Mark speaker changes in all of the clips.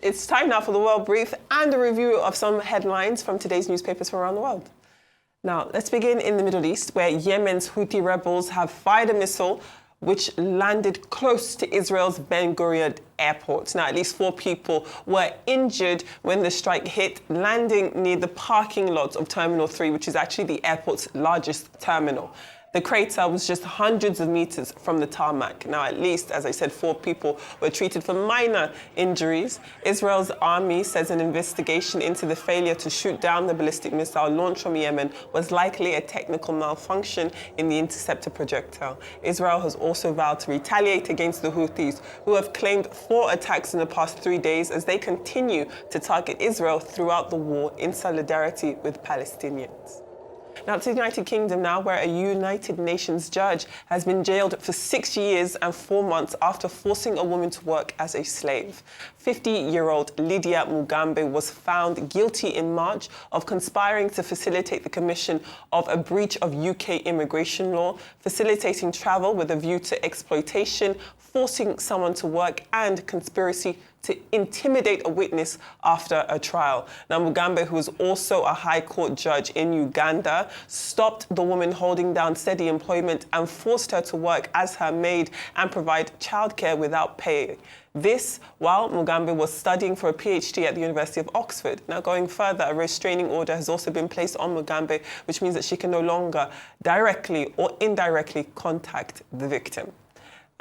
Speaker 1: It's time now for the World Brief and a review of some headlines from today's newspapers from around the world. Now, let's begin in the Middle East, where Yemen's Houthi rebels have fired a missile which landed close to Israel's Ben Gurion airport. Now, at least 4 people were injured when the strike hit, landing near the parking lot of Terminal 3, which is actually the airport's largest terminal. The crater was just hundreds of meters from the tarmac. Now, at least, as I said, 4 people were treated for minor injuries. Israel's army says an investigation into the failure to shoot down the ballistic missile launched from Yemen was likely a technical malfunction in the interceptor projectile. Israel has also vowed to retaliate against the Houthis, who have claimed 4 attacks in the past 3 days as they continue to target Israel throughout the war in solidarity with Palestinians. Now to the United Kingdom now, where a United Nations judge has been jailed for 6 years and 4 months after forcing a woman to work as a slave. 50-year-old Lydia Mugambe was found guilty in March of conspiring to facilitate the commission of a breach of UK immigration law, facilitating travel with a view to exploitation, forcing someone to work, and conspiracy to intimidate a witness after a trial. Now, Mugambe, who is also a High Court judge in Uganda, stopped the woman holding down steady employment and forced her to work as her maid and provide childcare without pay. This while Mugambe was studying for a PhD at the University of Oxford. Now, going further, a restraining order has also been placed on Mugambe, which means that she can no longer directly or indirectly contact the victim.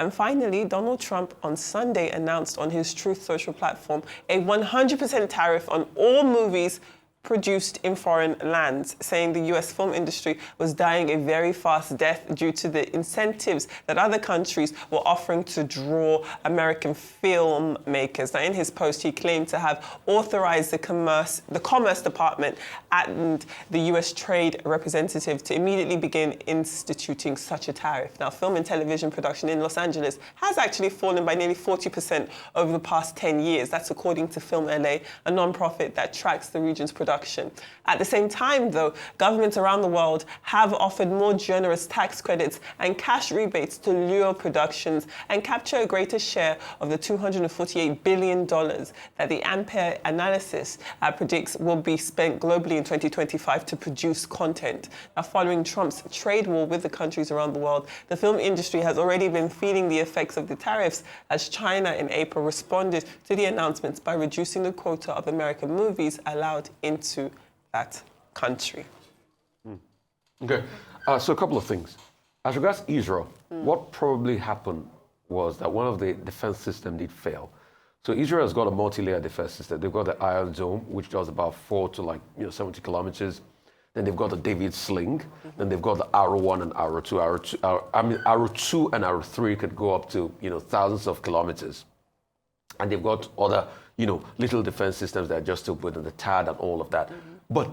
Speaker 1: And finally, Donald Trump on Sunday announced on his Truth Social platform a 100% tariff on all movies produced in foreign lands, saying the US film industry was dying a very fast death due to the incentives that other countries were offering to draw American filmmakers. Now, in his post, he claimed to have authorized the Commerce Department and the US Trade Representative to immediately begin instituting such a tariff. Now, film and television production in Los Angeles has actually fallen by nearly 40% over the past 10 years. That's according to Film LA, a non-profit that tracks the region's production. At the same time, though, governments around the world have offered more generous tax credits and cash rebates to lure productions and capture a greater share of the $248 billion that the Ampere analysis predicts will be spent globally in 2025 to produce content. Now, following Trump's trade war with the countries around the world, the film industry has already been feeling the effects of the tariffs as China in April responded to the announcements by reducing the quota of American movies allowed into that country.
Speaker 2: Okay, so a couple of things. As regards Israel, what probably happened was that one of the defense systems did fail. So Israel has got a multi-layer defense system. They've got the Iron Dome, which does about 4 to 70 kilometers. Then they've got the David Sling. Then they've got the Arrow 1 and Arrow 2. Arrow 2 and Arrow 3 could go up to thousands of kilometers. And they've got other little defense systems that are just still put in the TAD and all of that. But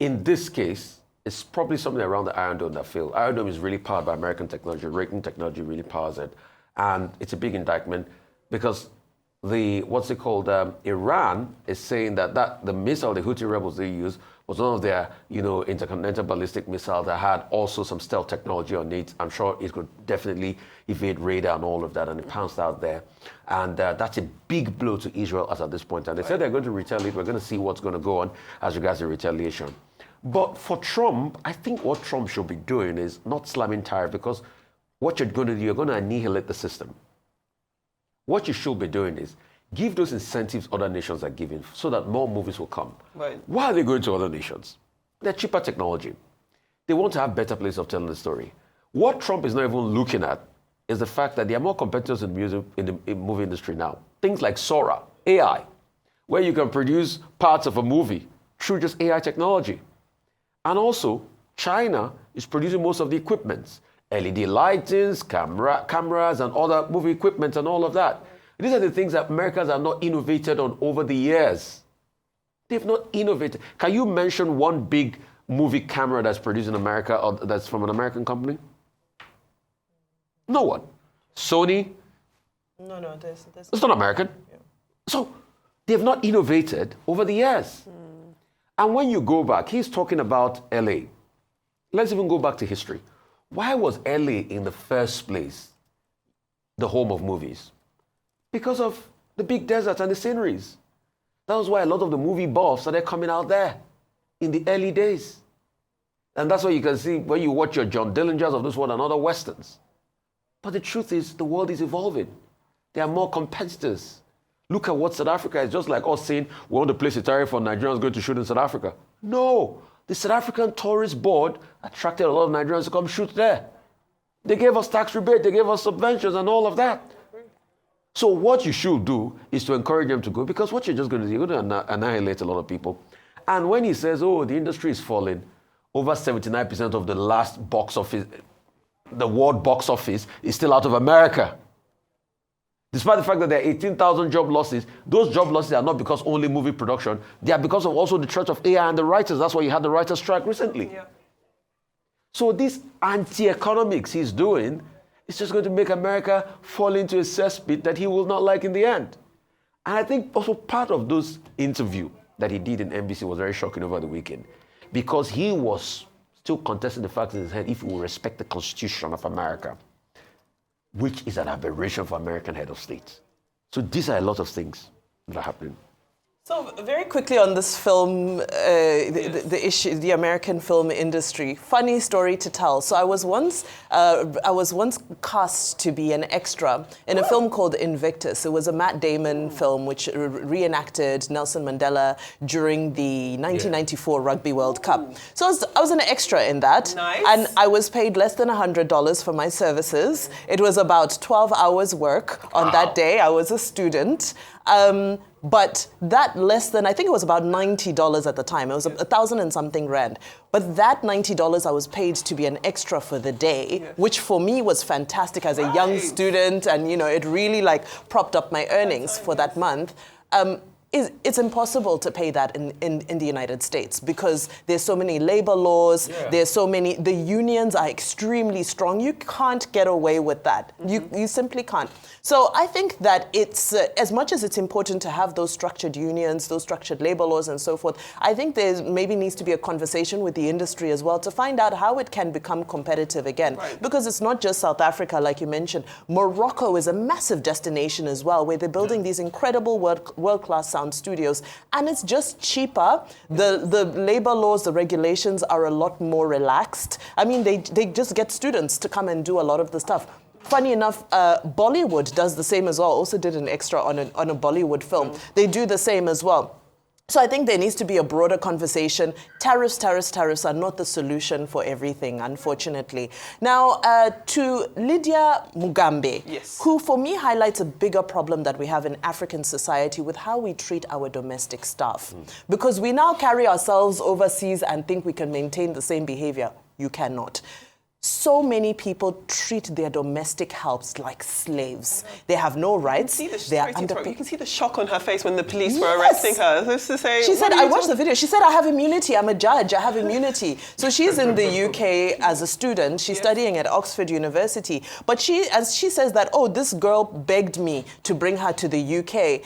Speaker 2: in this case, it's probably something around the Iron Dome that failed. Iron Dome is really powered by American technology. Raking technology really powers it. And it's a big indictment because Iran is saying that the missile the Houthi rebels they used was one of their, intercontinental ballistic missiles that had also some stealth technology on it. I'm sure it could definitely evade radar and all of that, and it pounced out there. And that's a big blow to Israel as at this point. And they said they're going to retaliate. We're going to see what's going to go on as regards the retaliation. But for Trump, I think what Trump should be doing is not slamming tariff, because what you're going to do, you're going to annihilate the system. What you should be doing is give those incentives other nations are giving so that more movies will come.
Speaker 1: Right.
Speaker 2: Why are they going to other nations? They're cheaper technology. They want to have better place of telling the story. What Trump is not even looking at is the fact that there are more competitors in the movie industry now. Things like Sora, AI, where you can produce parts of a movie through just AI technology. And also, China is producing most of the equipment, LED lightings, cameras, and other movie equipment and all of that. These are the things that Americans have not innovated on over the years. They've not innovated. Can you mention one big movie camera that's produced in America or that's from an American company? No one. Sony?
Speaker 1: No, there's
Speaker 2: it's not American. Yeah. So they've not innovated over the years. And when you go back, he's talking about LA. Let's even go back to history. Why was LA in the first place the home of movies? Because of the big desert and the sceneries. That was why a lot of the movie buffs started coming out there in the early days. And that's what you can see when you watch your John Dillingers of this world and other Westerns. But the truth is, the world is evolving. There are more competitors. Look at what South Africa is. Just like us saying, we want to place a tariff on Nigerians going to shoot in South Africa. No. The South African Tourist Board attracted a lot of Nigerians to come shoot there. They gave us tax rebate, they gave us subventions and all of that. So what you should do is to encourage them to go, because what you're just going to do, you're going to annihilate a lot of people. And when he says, oh, the industry is falling, over 79% of the last box office, the world box office, is still out of America. Despite the fact that there are 18,000 job losses, those job losses are not because only movie production, they are because of also the threat of AI and the writers. That's why you had the writers' strike recently. Yeah. So this anti-economics he's doing is just going to make America fall into a cesspit that he will not like in the end. And I think also part of those interview that he did in NBC was very shocking over the weekend, because he was still contesting the fact in his head if he will respect the Constitution of America, which is an aberration for American head of state. So these are a lot of things that are happening.
Speaker 3: So very quickly on this film, the issue, the American film industry. Funny story to tell. So I was once cast to be an extra in a film called Invictus. It was a Matt Damon film which reenacted Nelson Mandela during the 1994 Rugby World Cup. So I was an extra in that.
Speaker 1: Nice.
Speaker 3: And I was paid less than $100 for my services. It was about 12 hours work on that day. I was a student. But that less than, I think it was about $90 at the time. It was 1,000 and something rand. But that $90 I was paid to be an extra for the day, which for me was fantastic as a young student. And, you know, it really like propped up my earnings for that month. It's impossible to pay that in the United States because there's so many labor laws, there's so many, the unions are extremely strong. You can't get away with that. You simply can't. So I think that it's, as much as it's important to have those structured unions, those structured labor laws and so forth, I think there maybe needs to be a conversation with the industry as well to find out how it can become competitive again. Right. Because it's not just South Africa, like you mentioned. Morocco is a massive destination as well, where they're building these incredible world-class sound studios, and it's just cheaper. The labor laws, the regulations are a lot more relaxed. I mean, they just get students to come and do a lot of the stuff. Funny enough, Bollywood does the same as well. Also did an extra on a Bollywood film. They do the same as well. So I think there needs to be a broader conversation. Tariffs are not the solution for everything, unfortunately. Now, to Lydia Mugambe, who for me highlights a bigger problem that we have in African society with how we treat our domestic staff. Because we now carry ourselves overseas and think we can maintain the same behavior. You cannot. So many people treat their domestic helps like slaves. They have no rights. They are underpaid.
Speaker 1: You can see the shock on her face when the police were arresting her. To say,
Speaker 3: she said, I watched the video. She said, I have immunity. I'm a judge. I have immunity. So she's in the UK as a student. She's studying at Oxford University. But she says that, oh, this girl begged me to bring her to the UK.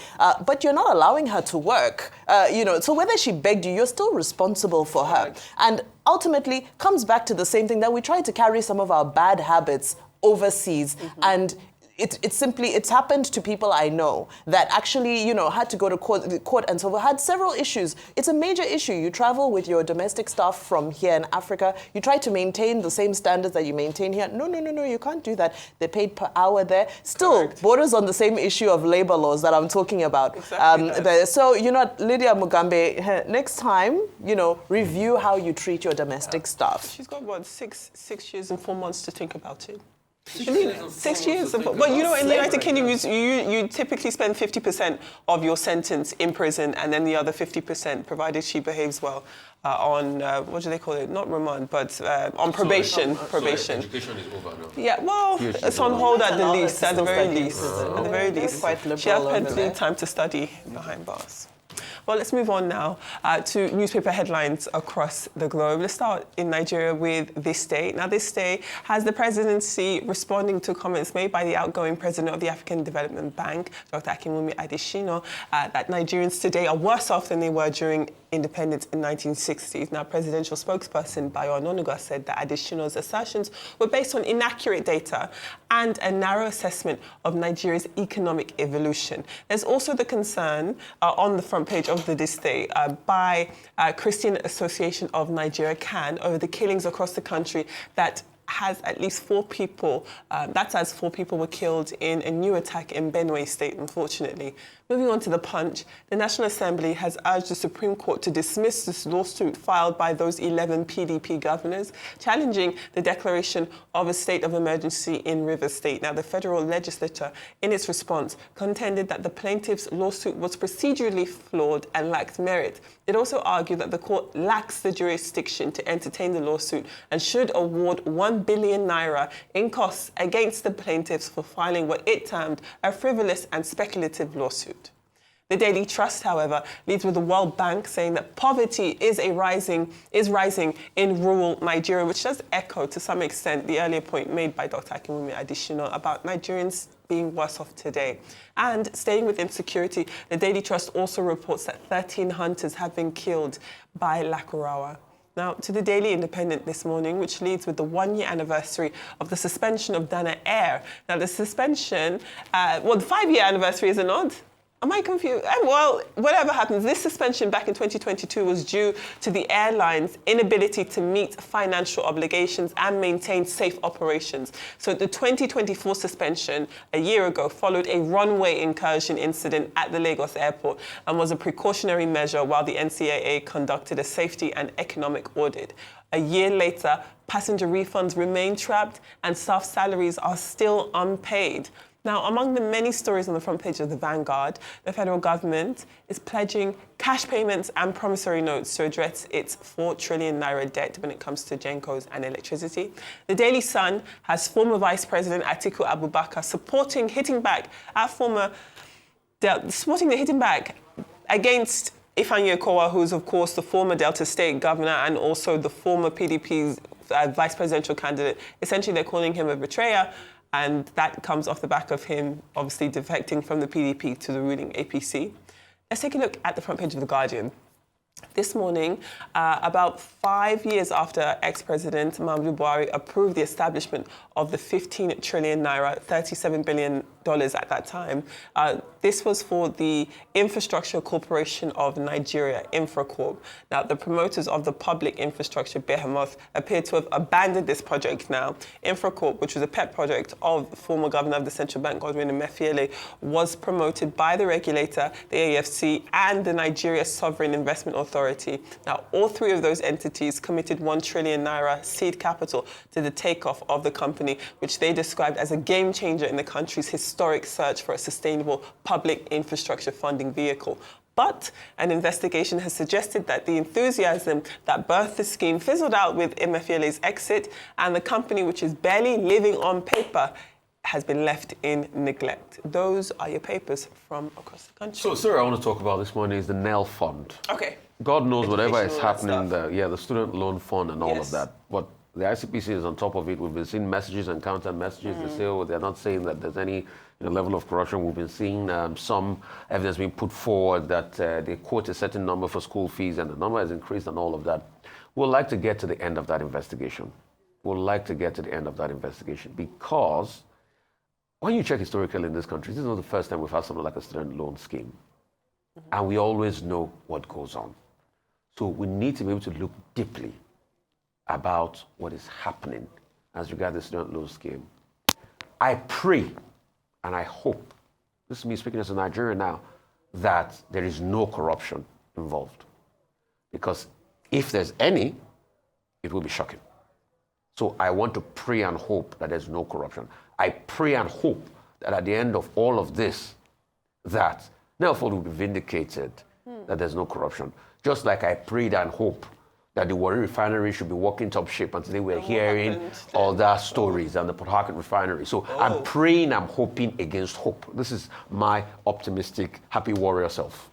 Speaker 3: But you're not allowing her to work. So whether she begged you, you're still responsible for her. And ultimately comes back to the same thing, that we try to carry some of our bad habits overseas. And it's happened to people I know that actually, had to go to court and so had several issues. It's a major issue. You travel with your domestic staff from here in Africa. You try to maintain the same standards that you maintain here. No, you can't do that. They're paid per hour there. Still, borders on the same issue of labor laws that I'm talking about.
Speaker 1: Exactly
Speaker 3: so, Lydia Mugambe, next time, review how you treat your domestic staff.
Speaker 1: She's got, what, six years and 4 months to think about it. 6 years. But in the United Kingdom, you typically spend 50% of your sentence in prison, and then the other 50%, provided she behaves well, on what do they call it? Not remand, but on probation. Probation.
Speaker 2: Education is over now.
Speaker 1: Yeah, well, it's on hold at the least. At the very least. At the very least. She has plenty of time to study behind bars. Well, let's move on now to newspaper headlines across the globe. Let's start in Nigeria with This Day. Now, This Day has the presidency responding to comments made by the outgoing president of the African Development Bank, Dr. Akinwumi Adesina, that Nigerians today are worse off than they were during independence in 1960s. Now, presidential spokesperson Bayo Ononuga said that Adesina's assertions were based on inaccurate data and a narrow assessment of Nigeria's economic evolution. There's also the concern on the front page of the Disday by Christian Association of Nigeria, CAN, over the killings across the country that has at least 4 people, that's as 4 people were killed in a new attack in Benue State, unfortunately. Moving on to the Punch, the National Assembly has urged the Supreme Court to dismiss this lawsuit filed by those 11 PDP governors, challenging the declaration of a state of emergency in Rivers State. Now, the federal legislature, in its response, contended that the plaintiff's lawsuit was procedurally flawed and lacked merit. It also argued that the court lacks the jurisdiction to entertain the lawsuit and should award 1 billion naira in costs against the plaintiffs for filing what it termed a frivolous and speculative lawsuit. The Daily Trust, however, leads with the World Bank saying that poverty is rising in rural Nigeria, which does echo to some extent the earlier point made by Dr. Akinwumi Adesina about Nigerians being worse off today. And staying with insecurity, the Daily Trust also reports that 13 hunters have been killed by Lakurawa. Now, to the Daily Independent this morning, which leads with the 1-year anniversary of the suspension of Dana Air. Now, the suspension, the 5-year anniversary is not. Am I confused? Well, whatever happens, this suspension back in 2022 was due to the airline's inability to meet financial obligations and maintain safe operations. So the 2024 suspension a year ago followed a runway incursion incident at the Lagos airport and was a precautionary measure while the NCAA conducted a safety and economic audit. A year later, passenger refunds remain trapped and staff salaries are still unpaid. Now, among the many stories on the front page of the Vanguard, the federal government is pledging cash payments and promissory notes to address its 4 trillion naira debt when it comes to Gencos and electricity. The Daily Sun has former Vice President Atiku Abubakar supporting the hitting back against Ifeanyi Okowa, who's, of course, the former Delta State governor and also the former PDP's vice presidential candidate. Essentially, they're calling him a betrayer. And that comes off the back of him obviously defecting from the PDP to the ruling APC. Let's take a look at the front page of The Guardian. This morning, about 5 years after ex-president Muhammadu Buhari approved the establishment of the 15 trillion naira, $37 billion at that time, this was for the Infrastructure Corporation of Nigeria, Infracorp. Now, the promoters of the public infrastructure behemoth appear to have abandoned this project now. Infracorp, which was a pet project of former governor of the central bank, Godwin Emefiele, was promoted by the regulator, the AFC, and the Nigeria Sovereign Investment Authority. Now, all 3 of those entities committed 1 trillion naira seed capital to the takeoff of the company, which they described as a game changer in the country's historic search for a sustainable public infrastructure funding vehicle. But an investigation has suggested that the enthusiasm that birthed the scheme fizzled out with Emefiele's exit, and the company, which is barely living on paper, has been left in neglect. Those are your papers from across the country.
Speaker 2: So, Sarah, I want to talk about this morning is the NEL Fund.
Speaker 1: Okay.
Speaker 2: God knows whatever is happening
Speaker 1: stuff.
Speaker 2: there. Yeah, the student loan fund and all
Speaker 1: Yes.
Speaker 2: of that. But the ICPC is on top of it. We've been seeing messages and counter messages. They say, oh, they're not saying that there's any level of corruption. We've been seeing some evidence being put forward that they quote a certain number for school fees and the number has increased and all of that. We'd like to get to the end of that investigation. Because when you check historically in this country, this is not the first time we've had something like a student loan scheme. And we always know what goes on. So we need to be able to look deeply about what is happening as regards the student loan scheme. I pray and I hope, this is me speaking as a Nigerian now, that there is no corruption involved. Because if there's any, it will be shocking. So I want to pray and hope that there's no corruption. I pray and hope that at the end of all of this, that Nelford will be vindicated, that there's no corruption. Just like I prayed and hope that the Warri refinery should be working top shape, and today we're hearing all that stories and the Port Harcourt refinery. So I'm praying, I'm hoping against hope. This is my optimistic, happy warrior self.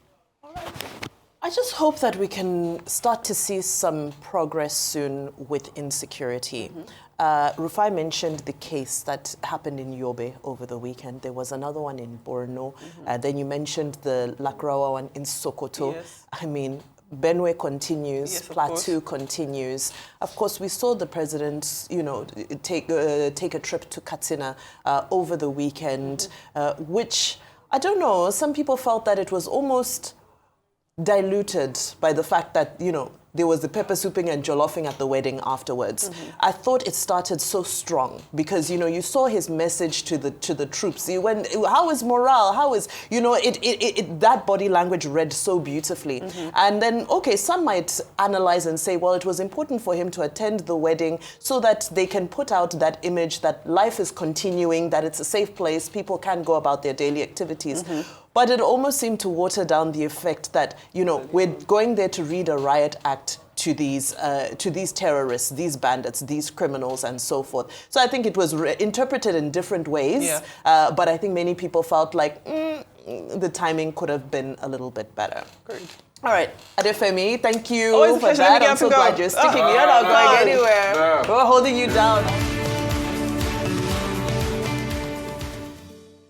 Speaker 3: I just hope that we can start to see some progress soon with insecurity. Rufai mentioned the case that happened in Yobe over the weekend. There was another one in Borno. Then you mentioned the Lakurawa one in Sokoto.
Speaker 1: Yes.
Speaker 3: I mean, Benue continues,
Speaker 1: Yes, of
Speaker 3: Plateau continues. Of course, we saw the president, take a trip to Katsina over the weekend, which, I don't know, some people felt that it was almost diluted by the fact that, there was the pepper souping and jolloфing at the wedding afterwards. I thought it started so strong because, you saw his message to the troops. How is morale? How is, that body language read so beautifully. And then, okay, some might analyze and say, well, it was important for him to attend the wedding so that they can put out that image that life is continuing, that it's a safe place, people can go about their daily activities. But it almost seemed to water down the effect that, we're going there to read a riot act to these terrorists, these bandits, these criminals, and so forth. So I think it was interpreted in different ways, but I think many people felt like the timing could have been a little bit better.
Speaker 1: Great.
Speaker 3: All right, Adefemi, thank you
Speaker 1: Always a
Speaker 3: for
Speaker 1: pleasure.
Speaker 3: that.
Speaker 1: Let me
Speaker 3: I'm
Speaker 1: get
Speaker 3: so
Speaker 1: up and
Speaker 3: glad
Speaker 1: go.
Speaker 3: you're sticking. You're not going anywhere.
Speaker 2: No.
Speaker 3: We're holding you down.